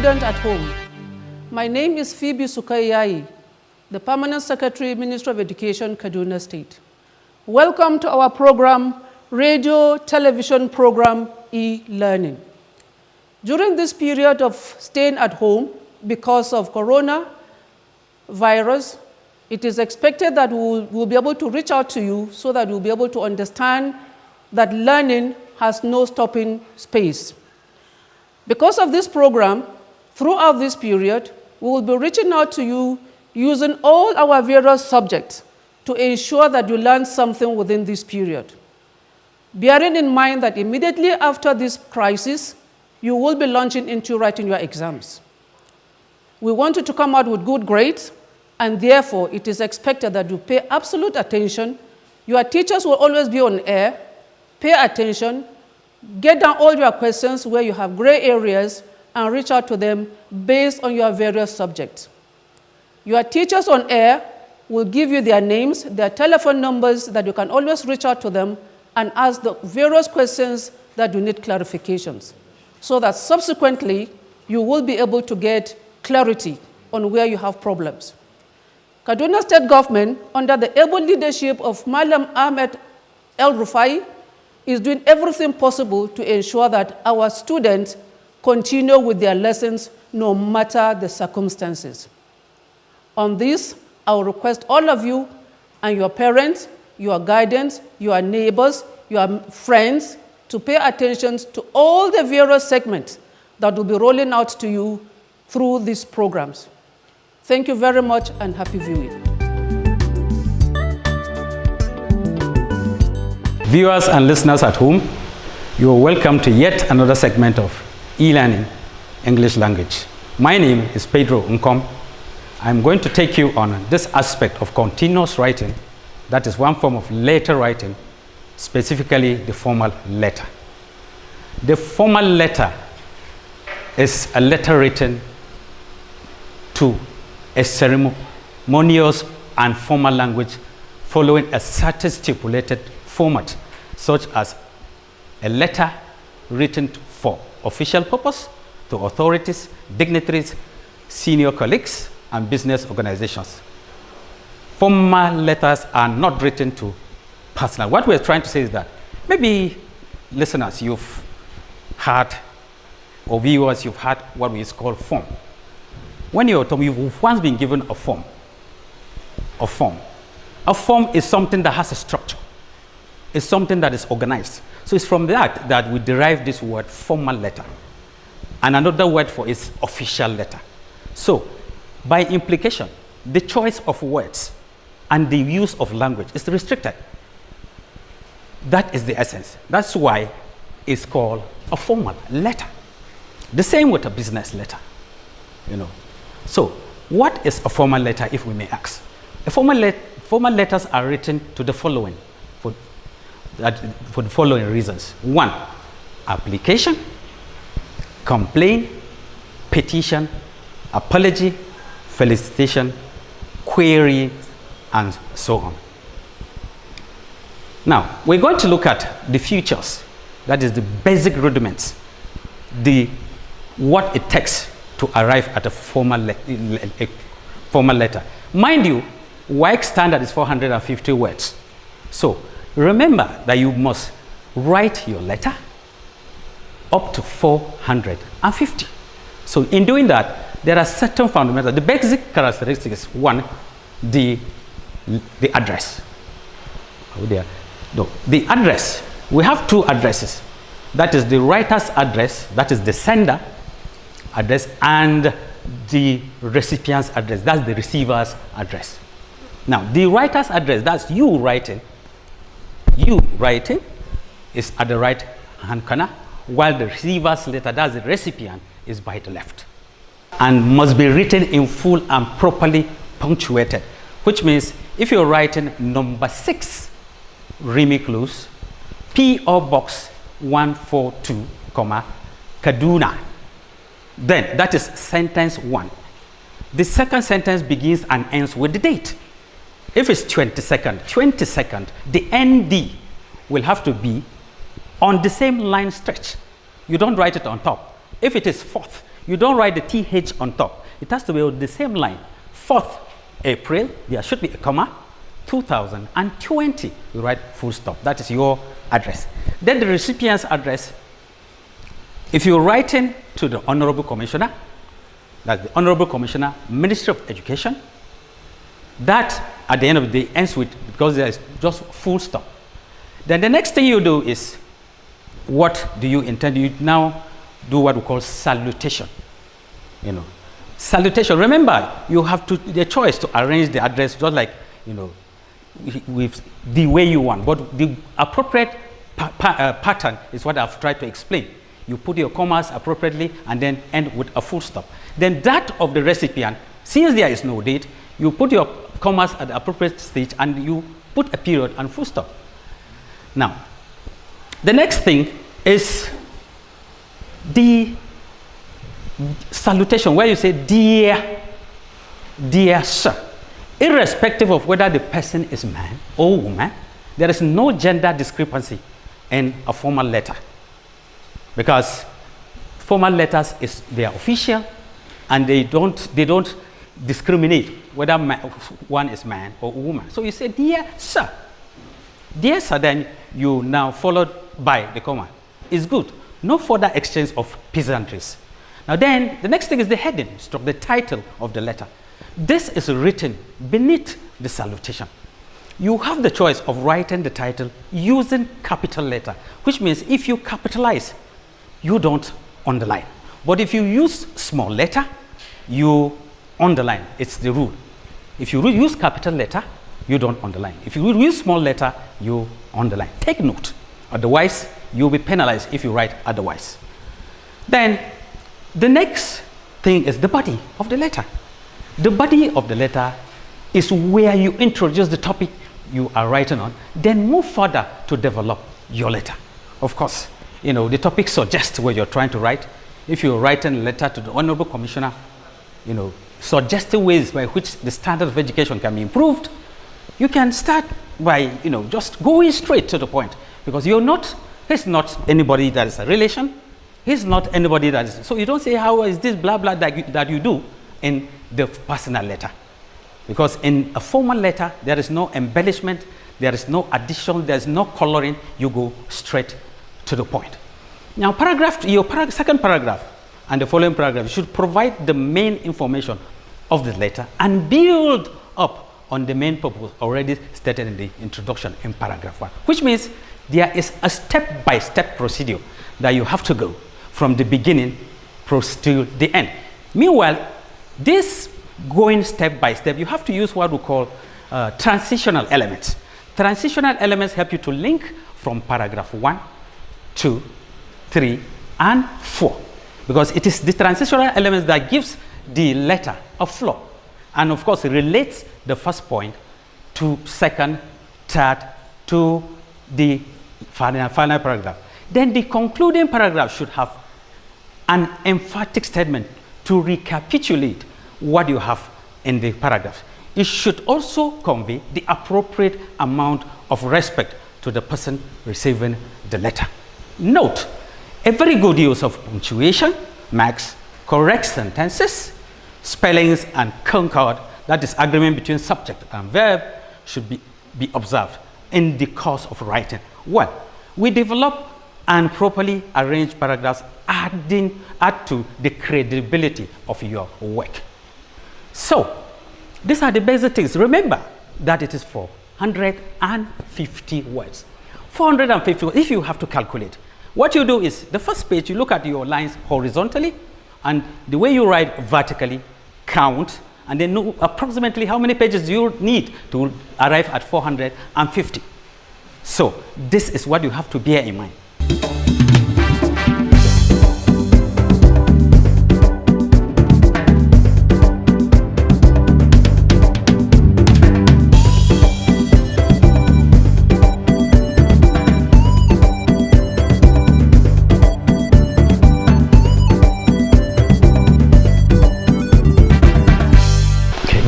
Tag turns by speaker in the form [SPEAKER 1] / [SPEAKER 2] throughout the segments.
[SPEAKER 1] student at home. My name is Phoebe Sukayai, the Permanent Secretary, Ministry of Education, Kaduna State. Welcome to our program, Radio Television Program E-Learning. During this period of staying at home because of coronavirus, it is expected that we'll be able to reach out to you so that you'll be able to understand that learning has no stopping space. Because of this program, throughout this period, we will be reaching out to you using all our various subjects to ensure that you learn something within this period. Bearing in mind that immediately after this crisis, you will be launching into writing your exams. We want you to come out with good grades, and therefore it is expected that you pay absolute attention. Your teachers will always be on air. Pay attention. Get down all your questions where you have gray areas and reach out to them based on your various subjects. Your teachers on air will give you their names, their telephone numbers that you can always reach out to them and ask the various questions that you need clarifications, so that subsequently you will be able to get clarity on where you have problems. Kaduna State Government, under the able leadership of Malam Ahmed El-Rufai, is doing everything possible to ensure that our students continue with their lessons no matter the circumstances. On this, I will request all of you and your parents, your guardians, your neighbors, your friends to pay attention to all the various segments that will be rolling out to you through these programs. Thank you very much and happy viewing.
[SPEAKER 2] Viewers and listeners at home, you are welcome to yet another segment of e-learning English language. My name is Pedro Nkom. I'm going to take you on this aspect of continuous writing, that is one form of letter writing, specifically the formal letter. The formal letter is a letter written to a ceremonious and formal language following a certain stipulated format, such as a letter written for official purpose to authorities, dignitaries, senior colleagues, and business organizations. Formal letters are not written to personal. What we're trying to say is that maybe listeners, you've had, or viewers, you've had what we call form. When you're told, you've once been given a form. A form is something that has a structure. It's something that is organized. So it's from that that we derive this word formal letter. And another word for it is official letter. So by implication, the choice of words and the use of language is restricted. That is the essence. That's why it's called a formal letter. The same with a business letter, you know. So what is a formal letter, if we may ask? Formal letters are written to the following, for the following reasons. 1, application, complaint, petition, apology, felicitation, query, and so on. Now, we're going to look at the features, that is the basic rudiments, what it takes to arrive at a formal letter. Mind you, WAEC standard is 450 words. So remember that you must write your letter up to 450. So in doing that, there are certain fundamentals. The basic characteristics is 1, the address. The address, we have 2 addresses. That is the writer's address, that is the sender address, and the recipient's address, that's the receiver's address. Now, the writer's address, that's you writing is at the right hand corner, while the receiver's letter, that's the recipient, is by the left. And must be written in full and properly punctuated, which means if you're writing number 6, Remy Close, P.O. Box 142, Kaduna, then that is sentence 1. The second sentence begins and ends with the date. If it's 22nd, the ND will have to be on the same line stretch. You don't write it on top. If it is 4th, you don't write the TH on top. It has to be on the same line. 4th April, there should be a comma. 2020, you write full stop. That is your address. Then the recipient's address, if you're writing to the Honorable Commissioner, that's the Honorable Commissioner, Ministry of Education, that at the end of the day ends with, because there is just full stop. Then the next thing you do is, what do you intend? You now do what we call salutation. You know, salutation. Remember, you have the choice to arrange the address just like, you know, with the way you want. But the appropriate pattern is what I've tried to explain. You put your commas appropriately and then end with a full stop. Then that of the recipient, since there is no date, you put your commas at the appropriate stage and you put a period and full stop. Now, the next thing is the salutation, where you say, dear, dear sir. Irrespective of whether the person is man or woman, there is no gender discrepancy in a formal letter. Because formal letters they are official and they don't discriminate whether one is man or woman. So you say, dear sir. Dear sir, then you now followed by the comma. It's good. No further exchange of pleasantries. Now then, the next thing is the heading, the title of the letter. This is written beneath the salutation. You have the choice of writing the title using capital letter, which means if you capitalize, you don't underline. But if you use small letter, you underline. It's the rule. If you use capital letter, you don't underline. If you use small letter, you underline. Take note. Otherwise, you'll be penalized if you write otherwise. Then, the next thing is the body of the letter. The body of the letter is where you introduce the topic you are writing on, then move further to develop your letter. Of course, you know, the topic suggests what you're trying to write. If you're writing a letter to the Honorable Commissioner, you know, suggesting ways by which the standard of education can be improved, you can start by, you know, just going straight to the point, because he's not anybody that is a relation. He's not anybody that is, so you don't say, how is this blah blah that you do in the personal letter. Because in a formal letter, there is no embellishment, there is no addition, there is no coloring. You go straight to the point. Now, your second paragraph and the following paragraph should provide the main information of the letter and build up on the main purpose already stated in the introduction in paragraph 1, which means there is a step-by-step procedure that you have to go from the beginning to the end. Meanwhile, this going step by step, you have to use what we call transitional elements. Transitional elements help you to link from paragraph 1, 2, 3, and 4. Because it is the transitional elements that gives the letter a flow. And of course, it relates the first point to second, third, to the final paragraph. Then the concluding paragraph should have an emphatic statement to recapitulate what you have in the paragraph. It should also convey the appropriate amount of respect to the person receiving the letter. Note, a very good use of punctuation, marks, correct sentences, spellings, and concord, that is agreement between subject and verb, should be observed in the course of writing. 1. We develop and properly arrange paragraphs add to the credibility of your work. So, these are the basic things. Remember that it is 450 words. 450 words, if you have to calculate. What you do is, the first page, you look at your lines horizontally, and the way you write vertically, count, and then know approximately how many pages you need to arrive at 450. So, this is what you have to bear in mind.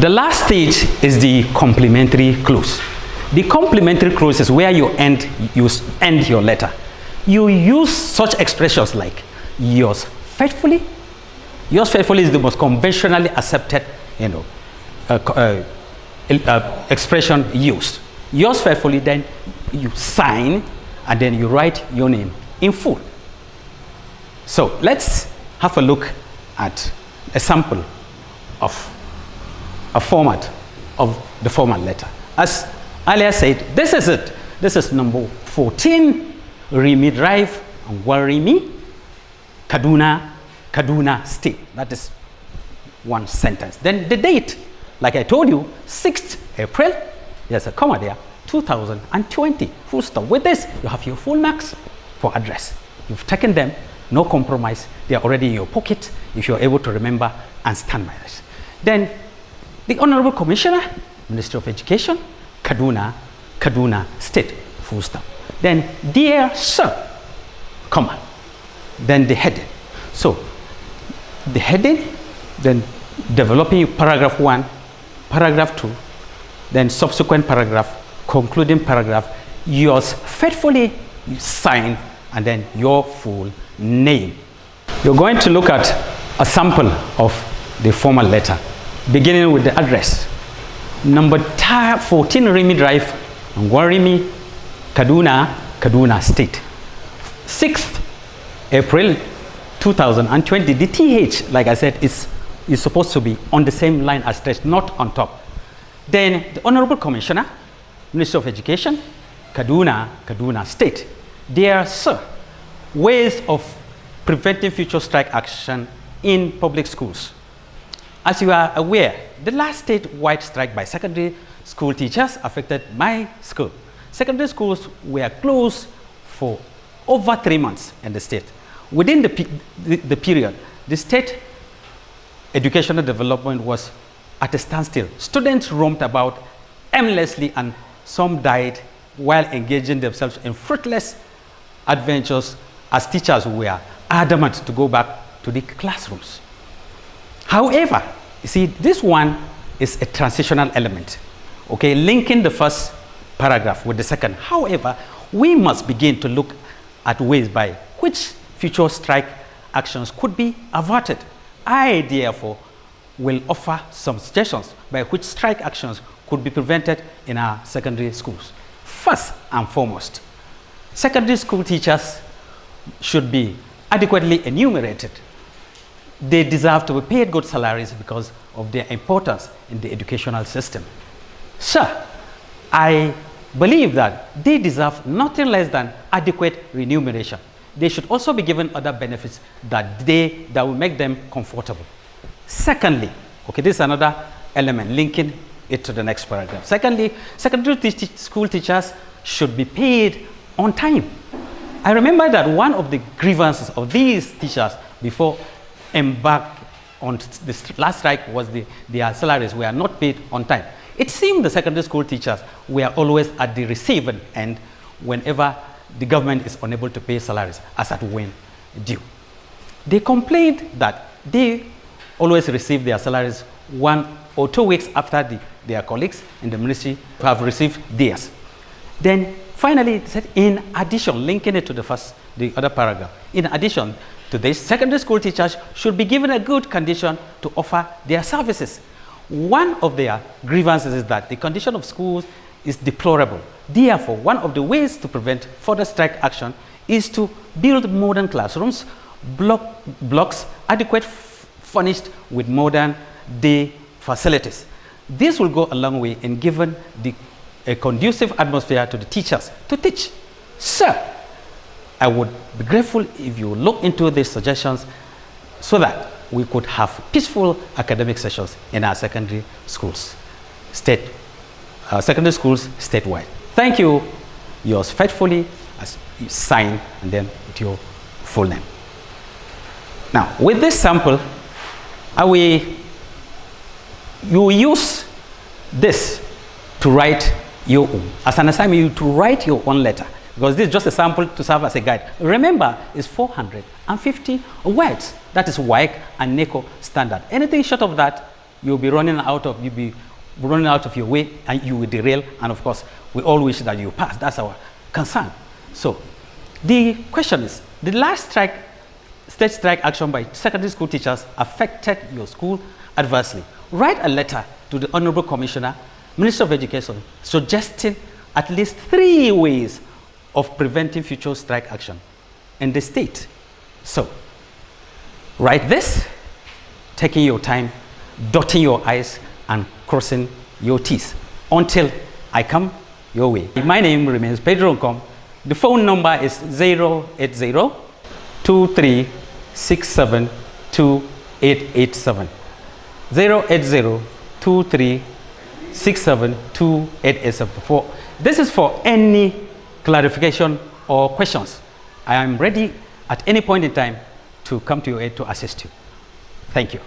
[SPEAKER 2] The last stage is the complementary close. The complementary close is where you end your letter. You use such expressions like yours faithfully, Yours faithfully is the most conventionally accepted, expression used. Yours faithfully, then you sign and then you write your name in full. So let's have a look at a sample of a format of the formal letter. As earlier said, this is it. This is number 14, Rimi Drive, Warimi, Kaduna, Kaduna State. That is one sentence. Then the date, like I told you, 6th April, there's a comma there, 2020, full stop. With this, you have your full marks for address. You've taken them, no compromise. They are already in your pocket if you're able to remember and stand by this. Then the Honorable Commissioner, Ministry of Education, Kaduna, Kaduna State, full stop. Then, dear sir, comma. Then the heading. So, the heading, then developing paragraph 1, paragraph 2, then subsequent paragraph, concluding paragraph, yours faithfully, you sign, and then your full name. You're going to look at a sample of the formal letter, beginning with the address. Number 14 Rimi Drive, Warimi, Kaduna, Kaduna State. 6th April 2020. The TH, like I said, is supposed to be on the same line as text, not on top. Then the Honorable Commissioner, Ministry of Education, Kaduna, Kaduna State. Dear sir, ways of preventing future strike action in public schools. As you are aware, the last statewide strike by secondary school teachers affected my school. Secondary schools were closed for over 3 months in the state. Within the period, the state educational development was at a standstill. Students roamed about aimlessly and some died while engaging themselves in fruitless adventures as teachers were adamant to go back to the classrooms. However, you see, this one is a transitional element, okay, linking the first paragraph with the second. However, we must begin to look at ways by which future strike actions could be averted. I, therefore, will offer some suggestions by which strike actions could be prevented in our secondary schools. First and foremost, secondary school teachers should be adequately enumerated. They deserve to be paid good salaries because of their importance in the educational system. Sir, I believe that they deserve nothing less than adequate remuneration. They should also be given other benefits that will make them comfortable. Secondly, okay, this is another element linking it to the next paragraph. Secondly, secondary school teachers should be paid on time. I remember that one of the grievances of these teachers before embarked on this last strike was their salaries were not paid on time. It seemed the secondary school teachers were always at the receiving end whenever the government is unable to pay salaries as at when due. They complained that they always receive their salaries 1 or 2 weeks after their colleagues in the ministry have received theirs. Then finally, it said, in addition, linking it to the other paragraph, in addition to this, secondary school teachers should be given a good condition to offer their services. One of their grievances is that the condition of schools is deplorable. Therefore, one of the ways to prevent further strike action is to build modern classrooms, blocks adequate furnished with modern day facilities. This will go a long way in giving a conducive atmosphere to the teachers to teach. Sir, I would be grateful if you look into these suggestions so that we could have peaceful academic sessions in our secondary schools, secondary schools statewide. Thank you. Yours faithfully, as you sign, and then with your full name. Now, with this sample, you will use this to write your own, as an assignment to write your own letter, because this is just a sample to serve as a guide. Remember, it's 450 words. That is WAEC and NACO standard. Anything short of that, you'll be running out of your way, and you will derail. And of course, we all wish that you pass. That's our concern. So, the question is: the last strike state strike action by secondary school teachers affected your school adversely, write a letter to the Honorable Commissioner, Minister of Education, suggesting at least 3 ways of preventing future strike action in the state. So, write this, taking your time, dotting your I's, and crossing your T's until I come your way. My name remains Pedro Uncom. The phone number is 080-2367-2887. 080-2367-2887. This is for any clarification or questions. I am ready at any point in time to come to your aid to assist you. Thank you.